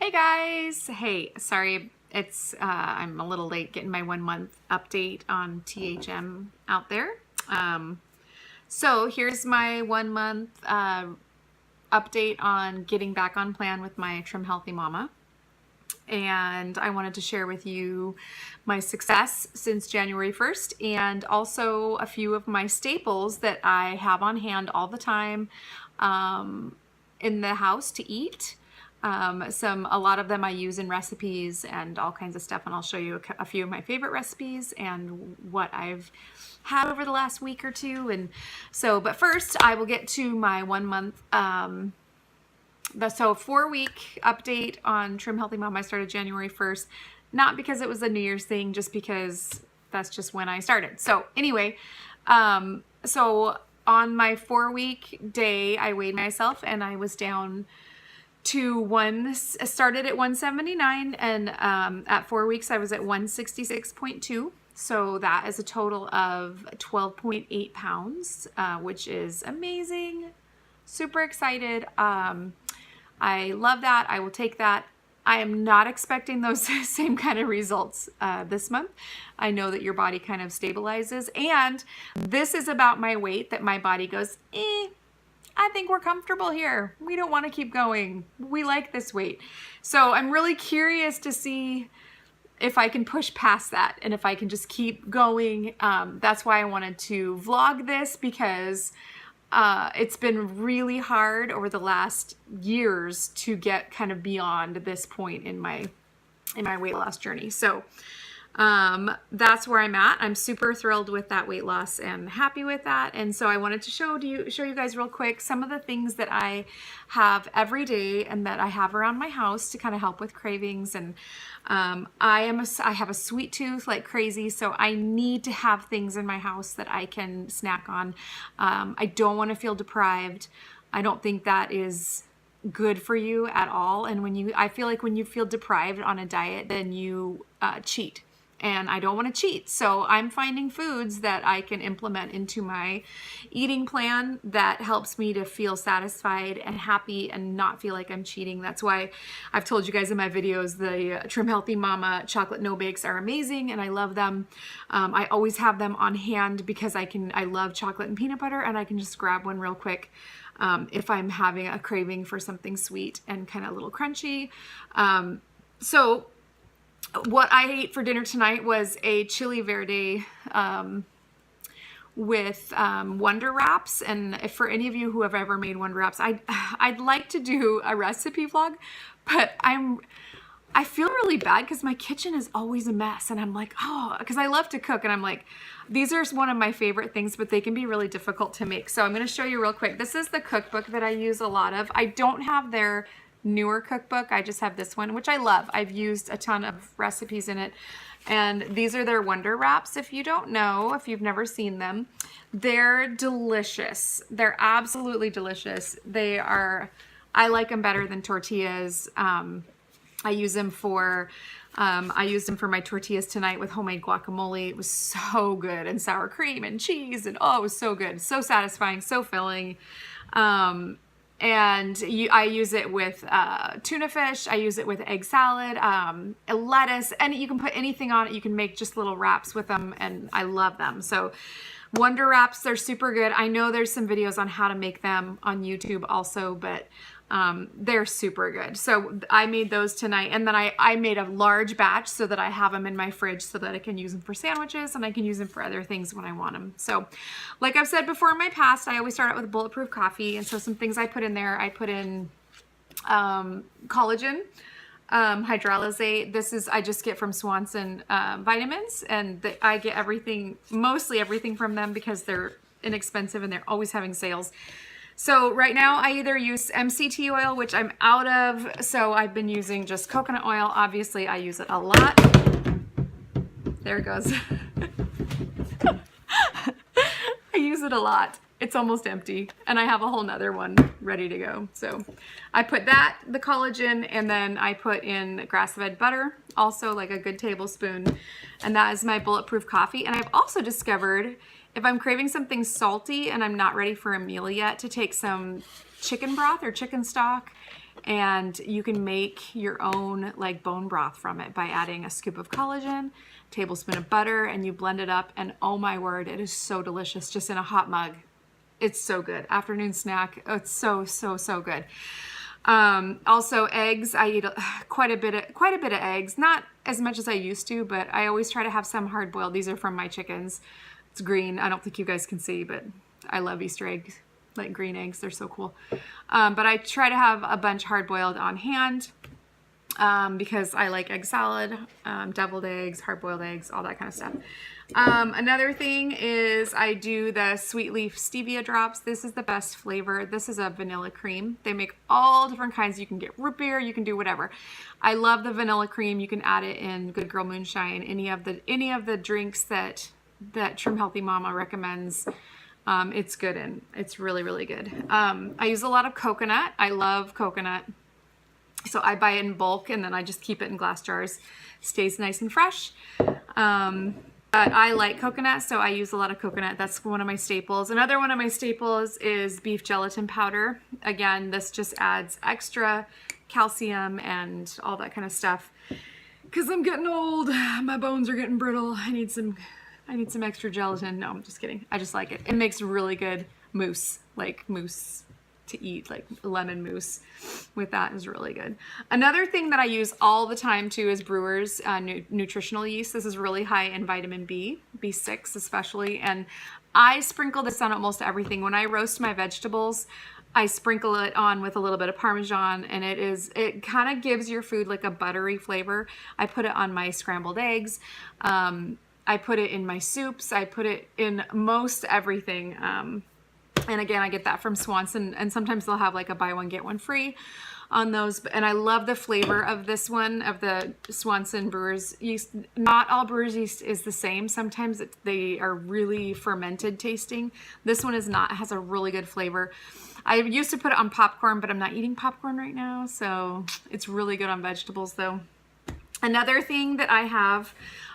Hey guys! Hey, sorry, I'm a little late getting my 1 month update on THM out there. So here's my 1 month update on getting back on plan with my Trim Healthy Mama. And I wanted to share with you my success since January 1st and also a few of my staples that I have on hand all the time in the house to eat. A lot of them I use in recipes and all kinds of stuff, and I'll show you a few of my favorite recipes and what I've had over the last week or two. And so, but first I will get to my 1 month, 4-week update on Trim Healthy Mom. I started January 1st, not because it was a New Year's thing, just because that's just when I started. So anyway, so on my 4-week day, I weighed myself and I was down to started at 179, and at 4 weeks I was at 166.2. So that is a total of 12.8 pounds, which is amazing. Super excited. I love that. I will take that. I am not expecting those same kind of results this month. I know that your body kind of stabilizes, and this is about my weight that my body goes, I think we're comfortable here. We don't want to keep going. We like this weight. So I'm really curious to see if I can push past that and if I can just keep going. That's why I wanted to vlog this, because it's been really hard over the last years to get kind of beyond this point in my weight loss journey. So that's where I'm at. I'm super thrilled with that weight loss and happy with that. And so I wanted to show you guys real quick some of the things that I have every day and that I have around my house to kind of help with cravings. And I have a sweet tooth like crazy, so I need to have things in my house that I can snack on. I don't want to feel deprived. I don't think that is good for you at all. And I feel like when you feel deprived on a diet, then you cheat. And I don't want to cheat. So I'm finding foods that I can implement into my eating plan that helps me to feel satisfied and happy and not feel like I'm cheating. That's why I've told you guys in my videos, the Trim Healthy Mama chocolate no bakes are amazing and I love them. I always have them on hand because I love chocolate and peanut butter, and I can just grab one real quick if I'm having a craving for something sweet and kind of a little crunchy. So what I ate for dinner tonight was a chili verde with Wonder Wraps. And if for any of you who have ever made Wonder Wraps, I'd like to do a recipe vlog, but I feel really bad because my kitchen is always a mess, and I'm like, oh, because I love to cook, and I'm like, these are one of my favorite things, but they can be really difficult to make. So I'm going to show you real quick. This is the cookbook that I use a lot of. I don't have their newer cookbook. I just have this one, which I love. I've used a ton of recipes in it. And these are their Wonder Wraps. If you don't know, if you've never seen them, they're delicious. They're absolutely delicious. I like them better than tortillas. I use them for my tortillas tonight with homemade guacamole. It was so good, and sour cream and cheese, and oh, it was so good. So satisfying, so filling. I use it with tuna fish. I use it with egg salad, lettuce, and you can put anything on it. You can make just little wraps with them, and I love them. So Wonder Wraps, they're super good. I know there's some videos on how to make them on YouTube also, but they're super good. So I made those tonight, and then I made a large batch so that I have them in my fridge so that I can use them for sandwiches and I can use them for other things when I want them. So like I've said before in my past, I always start out with bulletproof coffee, and so some things I put in there, I put in collagen, hydrolysate. I just get from Swanson vitamins, and I get mostly everything from them because they're inexpensive and they're always having sales. So right now I either use MCT oil, which I'm out of, so I've been using just coconut oil. Obviously I use it a lot. There it goes. I use it a lot. It's almost empty, and I have a whole nother one ready to go. So I put that, the collagen, and then I put in grass-fed butter, also like a good tablespoon, and that is my bulletproof coffee. And I've also discovered if I'm craving something salty and I'm not ready for a meal yet, to take some chicken broth or chicken stock And you can make your own like bone broth from it by adding a scoop of collagen, tablespoon of butter, and you blend it up. And oh my word, it is so delicious just in a hot mug. It's so good. Afternoon snack. Oh, it's so, so, so good. Also eggs. I eat quite a bit of eggs. Not as much as I used to, but I always try to have some hard boiled. These are from my chickens. It's green. I don't think you guys can see, but I love Easter eggs, like green eggs. They're so cool. But I try to have a bunch hard boiled on hand. Because I like egg salad, deviled eggs, hard-boiled eggs, all that kind of stuff. Another thing is I do the sweet leaf stevia drops. This is the best flavor. This is a vanilla cream. They make all different kinds. You can get root beer, you can do whatever. I love the vanilla cream. You can add it in Good Girl Moonshine, any of the drinks that Trim Healthy Mama recommends. It's good and it's really, really good. I use a lot of coconut. I love coconut. So I buy it in bulk and then I just keep it in glass jars. Stays nice and fresh. But I like coconut, so I use a lot of coconut. That's one of my staples. Another one of my staples is beef gelatin powder. Again, this just adds extra calcium and all that kind of stuff. Because I'm getting old, my bones are getting brittle. I need some extra gelatin. No, I'm just kidding. I just like it. It makes really good mousse, like mousse to eat, like lemon mousse with that is really good. Another thing that I use all the time too is Brewer's nutritional yeast. This is really high in vitamin B, B6 especially, and I sprinkle this on almost everything. When I roast my vegetables, I sprinkle it on with a little bit of Parmesan, and it kind of gives your food like a buttery flavor. I put it on my scrambled eggs. I put it in my soups. I put it in most everything. And again, I get that from Swanson, and sometimes they'll have like a buy one, get one free on those. And I love the flavor of this one, of the Swanson Brewer's yeast. Not all Brewer's yeast is the same. Sometimes they are really fermented tasting. This one is not. It has a really good flavor. I used to put it on popcorn, but I'm not eating popcorn right now. So it's really good on vegetables though. Another thing that I have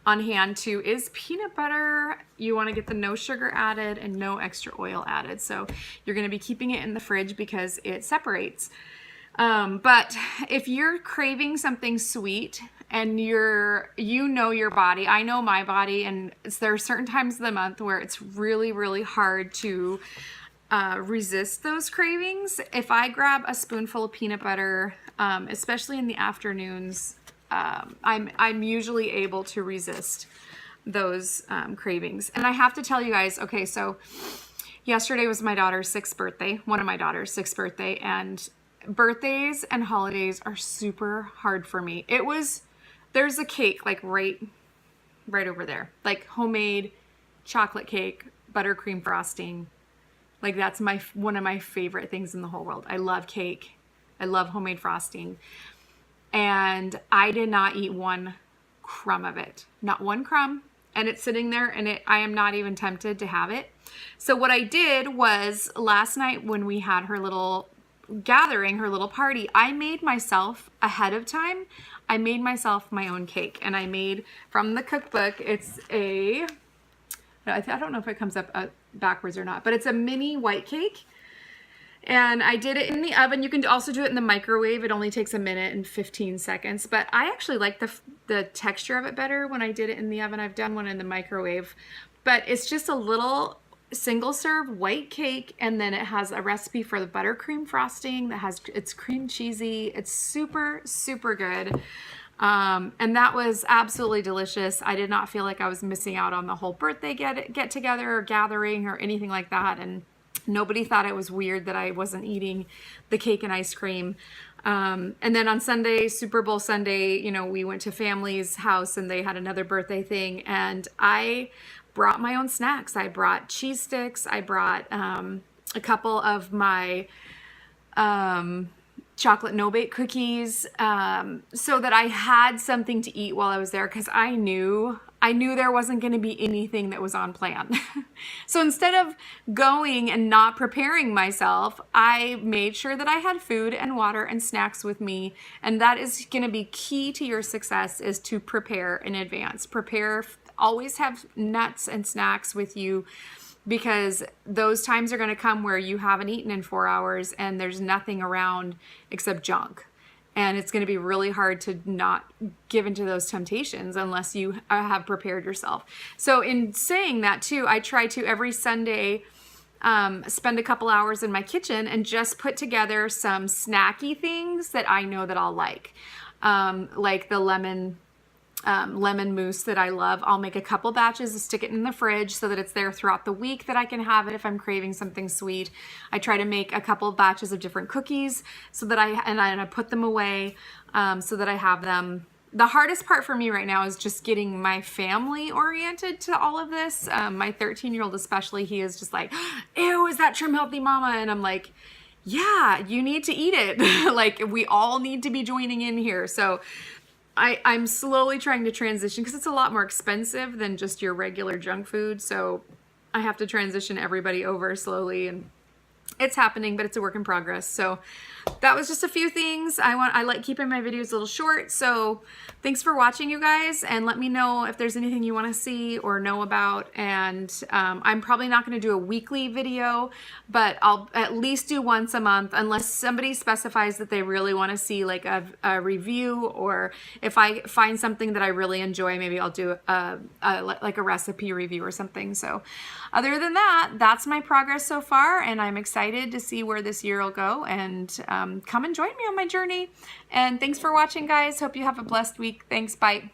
on hand too is peanut butter. You want to get the no sugar added and no extra oil added. So you're going to be keeping it in the fridge because it separates. But if you're craving something sweet and you know your body, I know my body, and there are certain times of the month where it's really, really hard to resist those cravings. If I grab a spoonful of peanut butter, especially in the afternoons, I'm usually able to resist those cravings. And I have to tell you guys, okay, so yesterday was my daughter's 6th birthday, one of my daughter's 6th birthday, and birthdays and holidays are super hard for me. There's a cake like right over there, like homemade chocolate cake, buttercream frosting. Like that's one of my favorite things in the whole world. I love cake. I love homemade frosting. And I did not eat one crumb of it, not one crumb. And it's sitting there, and I am not even tempted to have it. So what I did was last night when we had her little gathering, her little party, I made myself ahead of time. I made myself my own cake, and I made from the cookbook. It's I don't know if it comes up backwards or not, but it's a mini white cake. And I did it in the oven. You can also do it in the microwave. It only takes 1 minute and 15 seconds. But I actually like the texture of it better when I did it in the oven. I've done one in the microwave. But it's just a little single serve white cake. And then it has a recipe for the buttercream frosting it's cream cheesy. It's super, super good. And that was absolutely delicious. I did not feel like I was missing out on the whole birthday get together or gathering or anything like that. And nobody thought it was weird that I wasn't eating the cake and ice cream. And then on Sunday, Super Bowl Sunday, we went to family's house and they had another birthday thing. And I brought my own snacks. I brought cheese sticks. I brought a couple of my chocolate no-bake cookies so that I had something to eat while I was there, because I knew there wasn't going to be anything that was on plan. So instead of going and not preparing myself, I made sure that I had food and water and snacks with me. And that is going to be key to your success, is to prepare in advance. Always have nuts and snacks with you because those times are going to come where you haven't eaten in 4 hours and there's nothing around except junk. And it's going to be really hard to not give into those temptations unless you have prepared yourself. So in saying that too, I try to every Sunday spend a couple hours in my kitchen and just put together some snacky things that I know that I'll like the lemon mousse that I love. I'll make a couple batches and stick it in the fridge so that it's there throughout the week that I can have it if I'm craving something sweet. I try to make a couple batches of different cookies so that I put them away so that I have them. The hardest part for me right now is just getting my family oriented to all of this. My 13-year-old especially, he is just like, ew, is that Trim Healthy Mama? And I'm like, yeah, you need to eat it. Like, we all need to be joining in here. So I'm slowly trying to transition because it's a lot more expensive than just your regular junk food. So I have to transition everybody over slowly, and it's happening, but it's a work in progress. So that was just a few things. I like keeping my videos a little short. So thanks for watching, you guys, and let me know if there's anything you want to see or know about. And I'm probably not going to do a weekly video, but I'll at least do once a month unless somebody specifies that they really want to see like a review, or if I find something that I really enjoy, maybe I'll do like a recipe review or something. So other than that, that's my progress so far, and I'm excited to see where this year will go. And come and join me on my journey. And thanks for watching, guys. Hope you have a blessed week. Thanks. Bye.